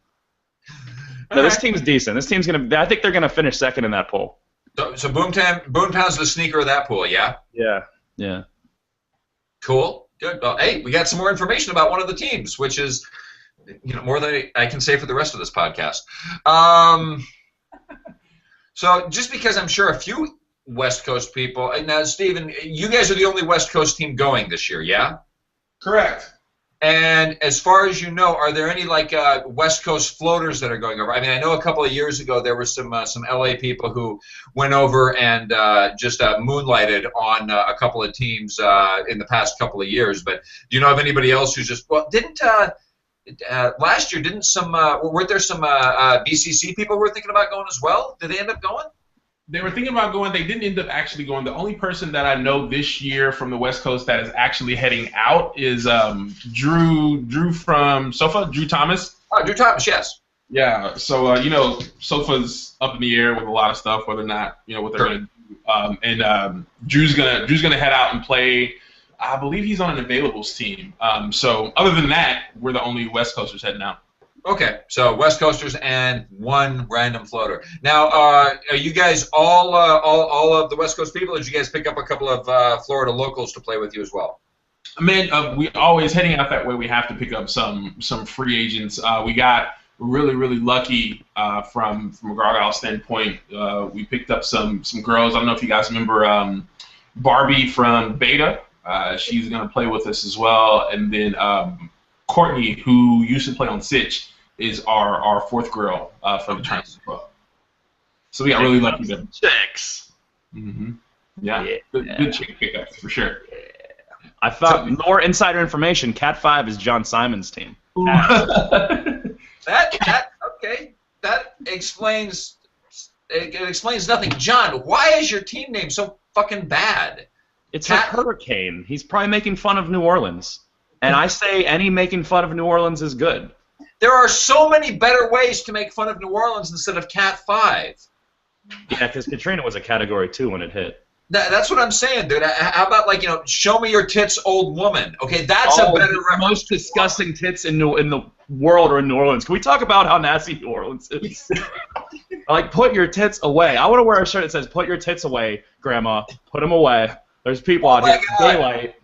No, this team's decent. This team's gonna. I think they're gonna finish second in that poll. So Boomtown's the sneaker of that pool, yeah? Yeah. Cool. Good. Well, hey, we got some more information about one of the teams, which is, more than I can say for the rest of this podcast. So just because I'm sure a few West Coast people. Now, Steven, you guys are the only West Coast team going this year, yeah? Correct. And as far as you know, are there any like West Coast floaters that are going over? I mean, I know a couple of years ago there were some LA people who went over and just moonlighted on a couple of teams in the past couple of years. But do you know of anybody else who's just didn't last year weren't there some BCC people who were thinking about going as well? Did they end up going? They were thinking about going. They didn't end up actually going. The only person that I know this year from the West Coast that is actually heading out is Drew from SOFA, Drew Thomas. Oh, Drew Thomas, yes. Yeah, so, SOFA's up in the air with a lot of stuff, whether or not, what they're going to do. And Drew's gonna head out and play. I believe he's on an availables team. So other than that, we're the only West Coasters heading out. Okay, so West Coasters and one random floater. Now, are you guys all of the West Coast people, or did you guys pick up a couple of Florida locals to play with you as well? Man, we always heading out that way. We have to pick up some free agents. We got really lucky from a Gargoyle standpoint. We picked up some girls. I don't know if you guys remember Barbie from Beta. She's gonna play with us as well, and then Courtney, who used to play on Sitch, is our fourth girl from the tournament as well. So we got really lucky there. Chicks. Mm-hmm. Yeah. Good chick pickups for sure. I found more insider information. Cat 5 is John Simon's team. That explains nothing. John, why is your team name so fucking bad? It's a hurricane. He's probably making fun of New Orleans. And I say any making fun of New Orleans is good. There are so many better ways to make fun of New Orleans instead of Cat 5. Yeah, because Katrina was a Category 2 when it hit. That's what I'm saying, dude. How about, show me your tits, old woman? Okay, that's a better reference. The most disgusting tits in the world are in New Orleans. Can we talk about how nasty New Orleans is? Put your tits away. I want to wear a shirt that says, "Put your tits away, Grandma. Put them away." There's people out here. Daylight.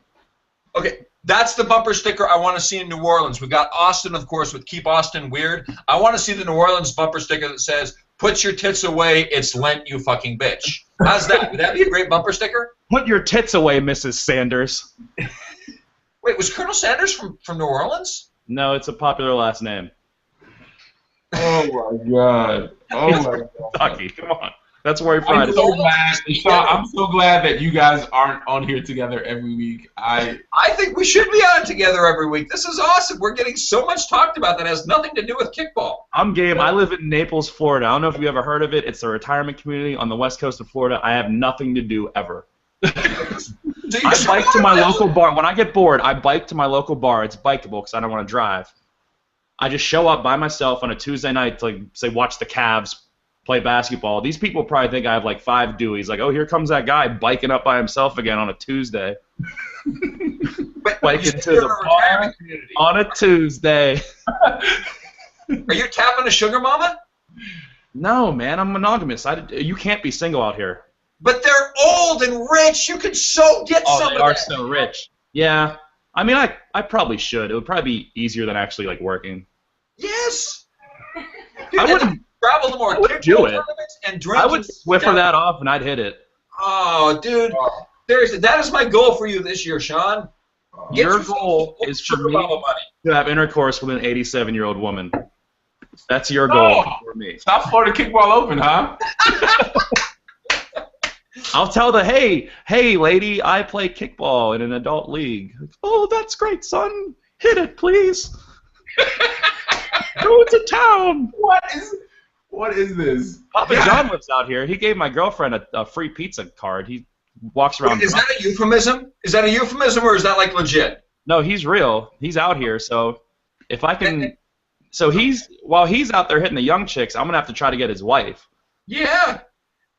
Okay. That's the bumper sticker I want to see in New Orleans. We got Austin, of course, with Keep Austin Weird. I want to see the New Orleans bumper sticker that says, "Put your tits away, it's Lent, you fucking bitch." How's that? Would that be a great bumper sticker? Put your tits away, Mrs. Sanders. Wait, was Colonel Sanders from New Orleans? No, it's a popular last name. Oh, my God. Oh, my God. Kentucky, come on. That's where he I'm so glad that you guys aren't on here together every week. I think we should be on together every week. This is awesome. We're getting so much talked about that has nothing to do with kickball. I'm game. I live in Naples, Florida. I don't know if you ever heard of it. It's a retirement community on the west coast of Florida. I have nothing to do ever. I bike to my local bar. When I get bored, I bike to my local bar. It's bikeable because I don't want to drive. I just show up by myself on a Tuesday night to, say, watch the Cavs play basketball. These people probably think I have 5 Deweys. Oh, here comes that guy biking up by himself again on a Tuesday. Biking to the bar on a Tuesday. Are you tapping a sugar mama? No, man, I'm monogamous. You can't be single out here. But they're old and rich. You could so get some of that. They are so rich. Yeah. I mean, I probably should. It would probably be easier than actually working. Yes. Dude, I wouldn't travel to more do it. And drink. I would swiffer that off and I'd hit it. Oh, dude. Seriously, that is my goal for you this year, Sean. Your goal is for sugar me bottle money. to have intercourse with an 87-year-old woman. That's your goal for me. South Florida Kickball Open, huh? I'll tell the hey, lady, I play kickball in an adult league. Oh, that's great, son. Hit it, please. Go to town. What is this? Papa John lives out here. He gave my girlfriend a free pizza card. He walks around. Wait, is that a euphemism? Is that a euphemism, or is that like legit? No, he's real. He's out here. So if I can, while he's out there hitting the young chicks, I'm gonna have to try to get his wife. Yeah.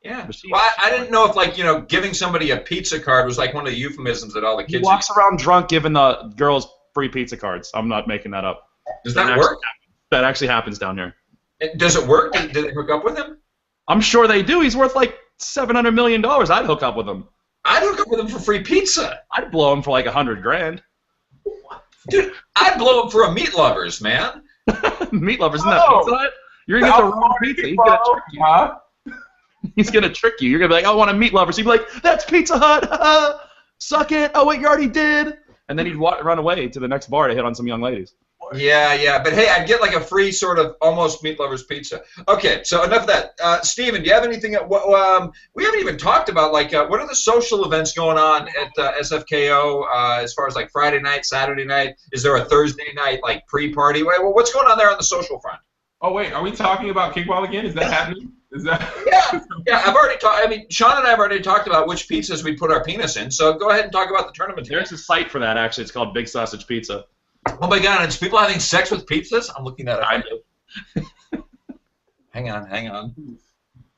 Yeah. Well, I didn't know if, like, giving somebody a pizza card was like one of the euphemisms that all the kids. He walks around drunk giving the girls free pizza cards. I'm not making that up. Does that work? That actually happens down here. Does it work? Did they hook up with him? I'm sure they do. He's worth like $700 million. I'd hook up with him. I'd hook up with him for free pizza. I'd blow him for like $100,000. Dude, I'd blow him for a Meat Lovers, man. Meat Lovers, isn't that Pizza Hut? You're gonna get the wrong pizza. He's gonna trick you. Huh? He's gonna trick you. You're gonna be like, I want a Meat Lovers. He'd be like, that's Pizza Hut. Suck it. Oh wait, you already did. And then he'd run away to the next bar to hit on some young ladies. Yeah. But hey, I'd get like a free sort of almost Meat Lovers pizza. Okay, so enough of that. Steven, do you have anything? We haven't even talked about, like, what are the social events going on at SFKO as far as like Friday night, Saturday night? Is there a Thursday night like pre-party? What's going on there on the social front? Oh wait, are we talking about kickball again? Is that happening? Is that? Yeah. I've already talked. I mean, Sean and I have already talked about which pizzas we put our penis in. So go ahead and talk about the tournament. There's a site for that actually. It's called Big Sausage Pizza. Oh my God! It's people having sex with pizzas. I'm looking that up. I do. Hang on.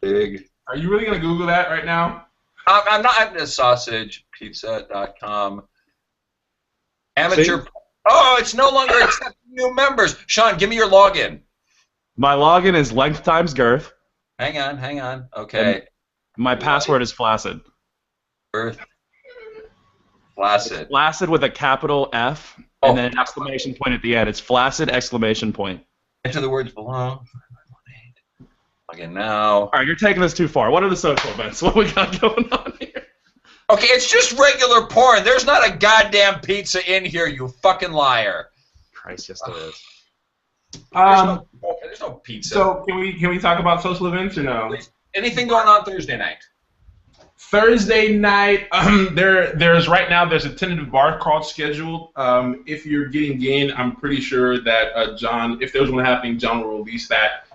Big. Are you really gonna Google that right now? I'm not at sausagepizza.com. Amateur. See? Oh, it's no longer accepting new members. Sean, give me your login. My login is length times girth. Hang on. Okay. And my password is flaccid. Girth. Flaccid. Flaccid with a capital F and then an exclamation point at the end. It's flaccid exclamation point. Enter the words below. Login now. All right, you're taking this too far. What are the social events? What we got going on here? Okay, it's just regular porn. There's not a goddamn pizza in here, you fucking liar. Christ, yes there is. There's no pizza. So can we talk about social events or no? Anything going on Thursday night? Thursday night, there's a tentative bar crawl scheduled. If you're getting in, I'm pretty sure that John, if there's one happening, John will release that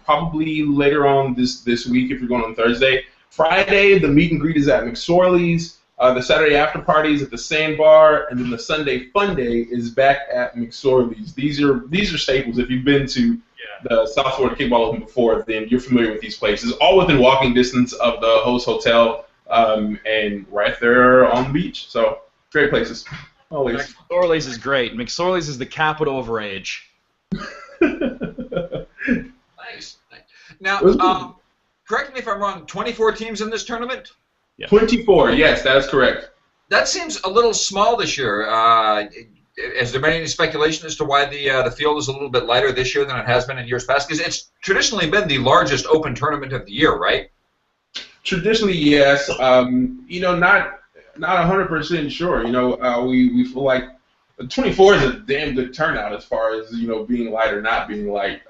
probably later on this week if you're going on Thursday. Friday, the meet and greet is at McSorley's. The Saturday after party is at the Sandbar, and then the Sunday fun day is back at McSorley's. These are staples. If you've been to the South Florida Kickball Open before, then you're familiar with these places. All within walking distance of the host hotel, and right there on the beach. So great places. Always. McSorley's is great. McSorley's is the capital of rage. Nice. Now, correct me if I'm wrong. 24 teams in this tournament. Yeah. 24. Yes, that is correct. That seems a little small this year. Has there been any speculation as to why the field is a little bit lighter this year than it has been in years past? Because it's traditionally been the largest open tournament of the year, right? Traditionally, yes. Not 100% sure. We feel like 24 is a damn good turnout as far as being light or not being light.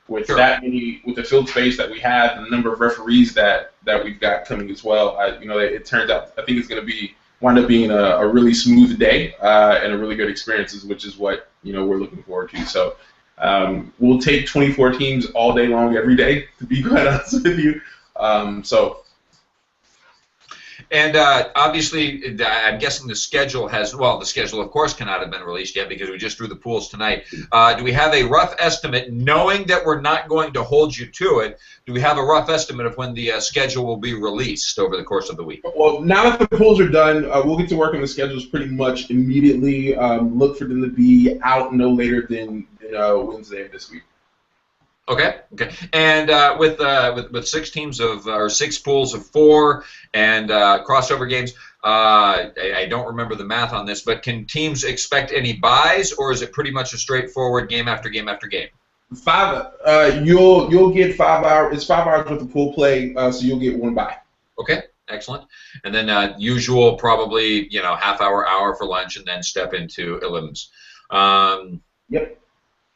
With that many, with the field space that we have and the number of referees that we've got coming as well, it turns out I think it's going to wind up being a really smooth day and a really good experience, which is what we're looking forward to. So we'll take 24 teams all day long, every day, to be quite honest with you. And obviously, I'm guessing the schedule the schedule, of course, cannot have been released yet because we just drew the pools tonight. Do we have a rough estimate, knowing that we're not going to hold you to it, do we have a rough estimate of when the schedule will be released over the course of the week? Well, now that the pools are done, we'll get to work on the schedules pretty much immediately. Look for them to be out no later than Wednesday of this week. Okay. And with 6 teams or 6 pools of 4 and crossover games, I don't remember the math on this, but can teams expect any buys, or is it pretty much a straightforward game after game after game? You'll get 5 hours. It's 5 hours worth of pool play, so you'll get 1 bye. Okay. Excellent. And then usual, probably, half hour for lunch, and then step into elims. Yep.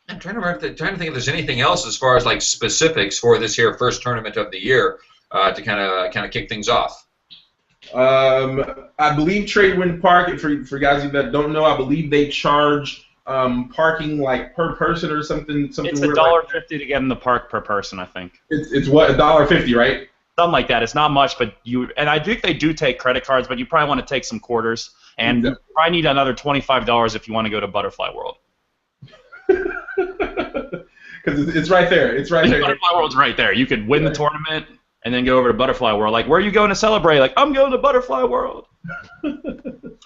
I'm trying to think if there's anything else as far as like specifics for this here first tournament of the year to kind of kick things off. I believe Tradewind Park, for guys that don't know, I believe they charge parking like per person or something. It's $1.50 to get in the park per person, I think. It's what, $1.50, right? Something like that. It's not much, but I think they do take credit cards, but you probably want to take some quarters, and you probably need another $25 if you want to go to Butterfly World. Because it's right there. It's right there. Butterfly World's right there. You could win the tournament and then go over to Butterfly World. Like, where are you going to celebrate? Like, I'm going to Butterfly World.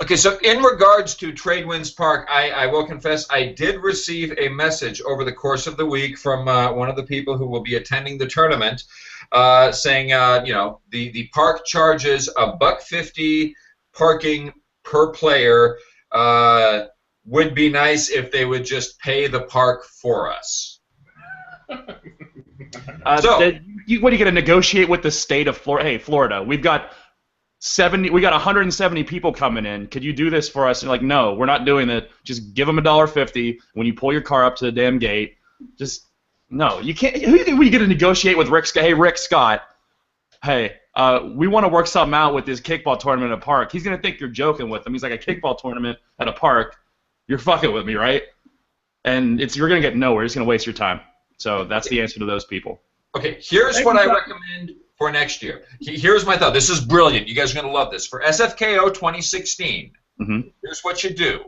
Okay, so in regards to Tradewinds Park, I will confess I did receive a message over the course of the week from one of the people who will be attending the tournament, saying, the park charges $1.50 parking per player. Would be nice if they would just pay the park for us. What are you going to negotiate with the state of Florida? Hey, Florida, we got 170 people coming in. Could you do this for us? And like, no, we're not doing that. Just give them $1.50 when you pull your car up to the damn gate. Just no, you can't. Who are you going to negotiate with, Rick Scott? Hey, Rick Scott. Hey, we want to work something out with this kickball tournament at a park. He's going to think you're joking with him. He's like, a kickball tournament at a park. You're fucking with me, right? And you're going to get nowhere. You're just going to waste your time. So that's the answer to those people. Okay, here's what I recommend for next year. Here's my thought. This is brilliant. You guys are going to love this. For SFKO 2016, here's what you do.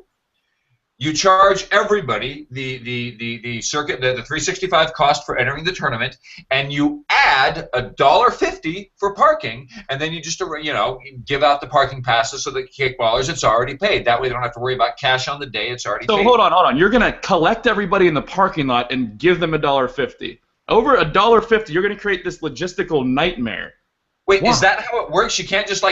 You charge everybody the circuit, the 365 cost for entering the tournament, and you add $1.50 for parking, and then you just give out the parking passes so the kickballers, it's already paid. That way they don't have to worry about cash on the day. It's already paid. So hold on. You're gonna collect everybody in the parking lot and give them $1.50. Over $1.50, you're gonna create this logistical nightmare. Wait, is that how it works? You can't just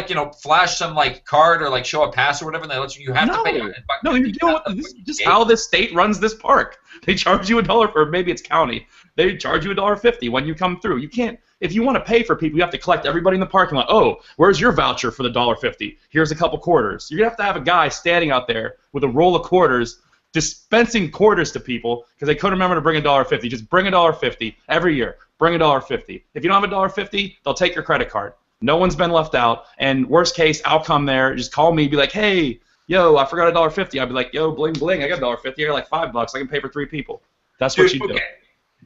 flash some card or show a pass or whatever, and they let you have to pay. No, you're dealing with this. Just how the state runs this park. They charge you $1, or maybe it's county. They charge you $1.50 when you come through. You can't. If you want to pay for people, you have to collect everybody in the parking lot. Oh, where's your voucher for the $1.50? Here's a couple quarters. You're gonna have a guy standing out there with a roll of quarters, dispensing quarters to people because they couldn't remember to bring $1.50. Just bring $1.50 every year. Bring $1.50. If you don't have $1.50, they'll take your credit card. No one's been left out. And worst case, I'll come there. Just call me. Be like, hey, yo, I forgot $1.50. I'll be like, yo, bling bling. I got $1.50. I got like $5. I can pay for 3 people. That's what you do.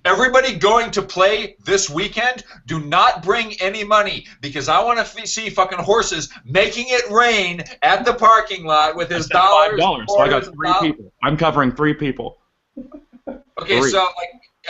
Everybody going to play this weekend, do not bring any money because I want to see fucking horses making it rain at the parking lot with his dollars. $5. So I got 3 people. I'm covering 3 people. Okay, 3. So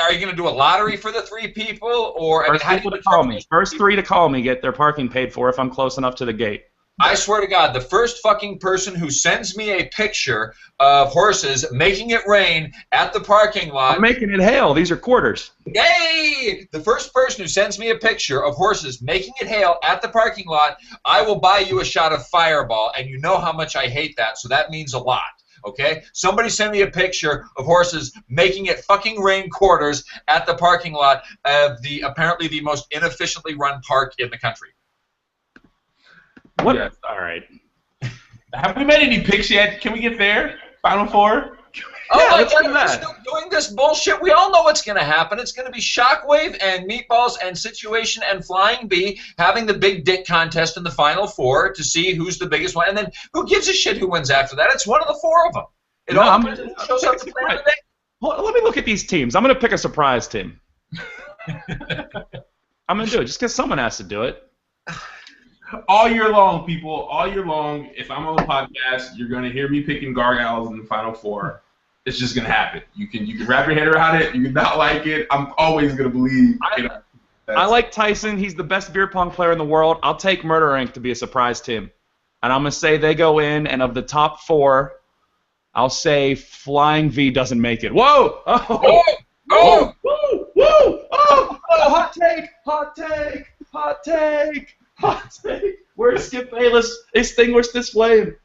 are you going to do a lottery for the 3 people, or first people to call me? First 3 to call me get their parking paid for if I'm close enough to the gate. I swear to God, the first fucking person who sends me a picture of horses making it rain at the parking lot. I'm making it hail. These are quarters. Yay! The first person who sends me a picture of horses making it hail at the parking lot, I will buy you a shot of Fireball, and you know how much I hate that, so that means a lot. Okay? Somebody send me a picture of horses making it fucking rain quarters at the parking lot of apparently the most inefficiently run park in the country. What? Yeah. All right. Have we made any picks yet? Can we get there? Final 4? Let's do that. Still doing this bullshit. We all know what's going to happen. It's going to be Shockwave and Meatballs and Situation and Flying Bee having the big dick contest in the Final 4 to see who's the biggest one. And then who gives a shit who wins after that? It's one of the 4 of them. It all shows up to play today. Well, let me look at these teams. I'm going to pick a surprise team. I'm going to do it just because someone has to do it. All year long, people, all year long, if I'm on the podcast, you're going to hear me picking Gargoyles in the Final 4. It's just going to happen. You can wrap your head around it. You can not like it. I'm always going to believe. I like Tyson. He's the best beer pong player in the world. I'll take Murder Inc. to be a surprise team. And I'm going to say they go in, and of the top 4, I'll say Flying V doesn't make it. Whoa! Oh! Oh! Woo! Woo! Oh! Hot take! Hot take! Hot take! Hot take! Where's Skip Bayless? Extinguish this flame.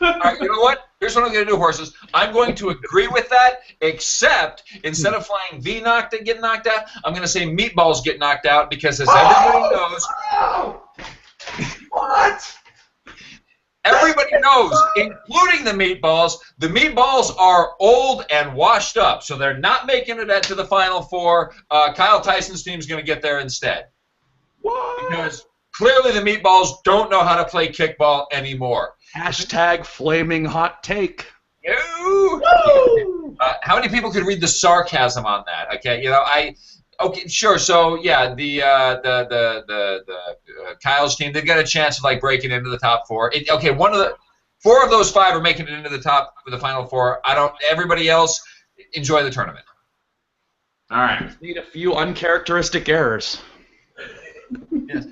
All right, you know what? Here's what I'm going to do, horses. I'm going to agree with that, except instead of Flying V get knocked out, I'm going to say Meatballs get knocked out because, as everybody knows, What? Everybody knows, including the meatballs. The meatballs are old and washed up, so they're not making it to the Final Four. Kyle Tyson's team is going to get there instead. What? Because clearly the meatballs don't know how to play kickball anymore. Hashtag flaming hot take. How many people could read the sarcasm on that? Okay, okay, sure. So yeah, the Kyle's team, they've got a chance of like breaking into the top four. Okay, four of those five are making it into the Final Four. Everybody else, enjoy the tournament. All right. Just need a few uncharacteristic errors. Yes.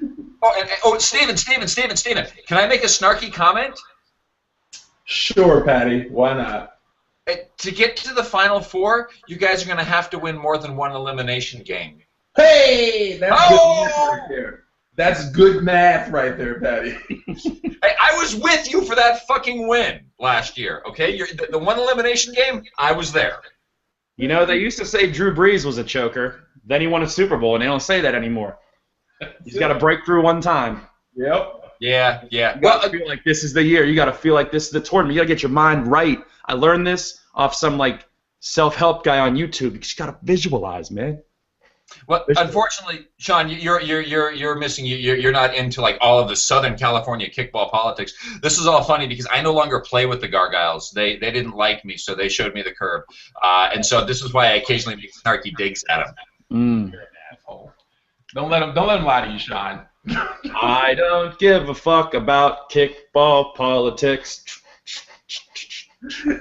Steven, can I make a snarky comment? Sure, Patty. Why not? To get to the Final Four, you guys are going to have to win more than one elimination game. Hey, that's good math right there. That's good math right there, Patty. I was with you for that fucking win last year, okay? The one elimination game, I was there. You know, they used to say Drew Brees was a choker. Then he won a Super Bowl, and they don't say that anymore. He's got to break through one time. Yep. Yeah. You got to feel like this is the year. You got to feel like this is the tournament. You got to get your mind right. I learned this off some like self-help guy on YouTube. You just got to visualize, man. Well, unfortunately, Sean, you're missing. You're not into like all of the Southern California kickball politics. This is all funny because I no longer play with the Gargoyles. They didn't like me, so they showed me the curb. And so this is why I occasionally make snarky digs at them. You're an asshole. Don't let him lie to you, Sean. I don't give a fuck about kickball politics.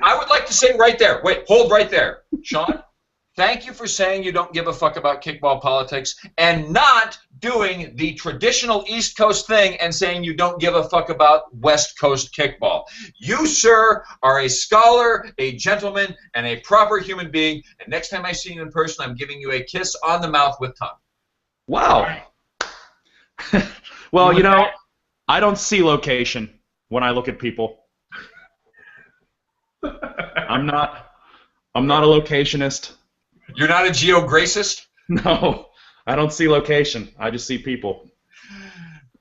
I would like to say right there. Wait, hold right there, Sean. Thank you for saying you don't give a fuck about kickball politics and not doing the traditional East Coast thing and saying you don't give a fuck about West Coast kickball. You, sir, are a scholar, a gentleman, and a proper human being. And next time I see you in person, I'm giving you a kiss on the mouth with tongue. Wow. Well, you know, I don't see location when I look at people. I'm not a locationist. You're not a geogracist? No, I don't see location. I just see people.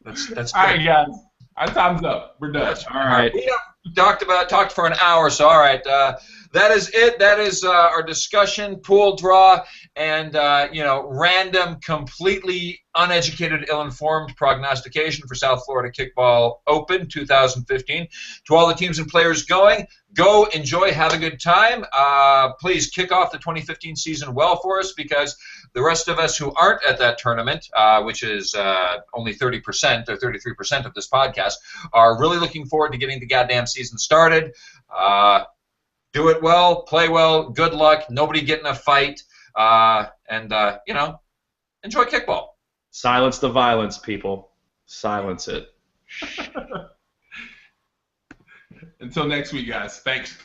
That's good. All right, guys. Our time's up. We're done. All right. We talked for an hour, so all right. That is it. That is our discussion, pool draw, and random, completely uneducated, ill-informed prognostication for South Florida Kickball Open 2015. To all the teams and players going, go enjoy, have a good time. Please kick off the 2015 season well for us, because the rest of us who aren't at that tournament, which is only 30% or 33% of this podcast, are really looking forward to getting the goddamn season started. Do it well, play well, good luck, nobody get in a fight, and enjoy kickball. Silence the violence, people. Silence it. Until next week, guys. Thanks.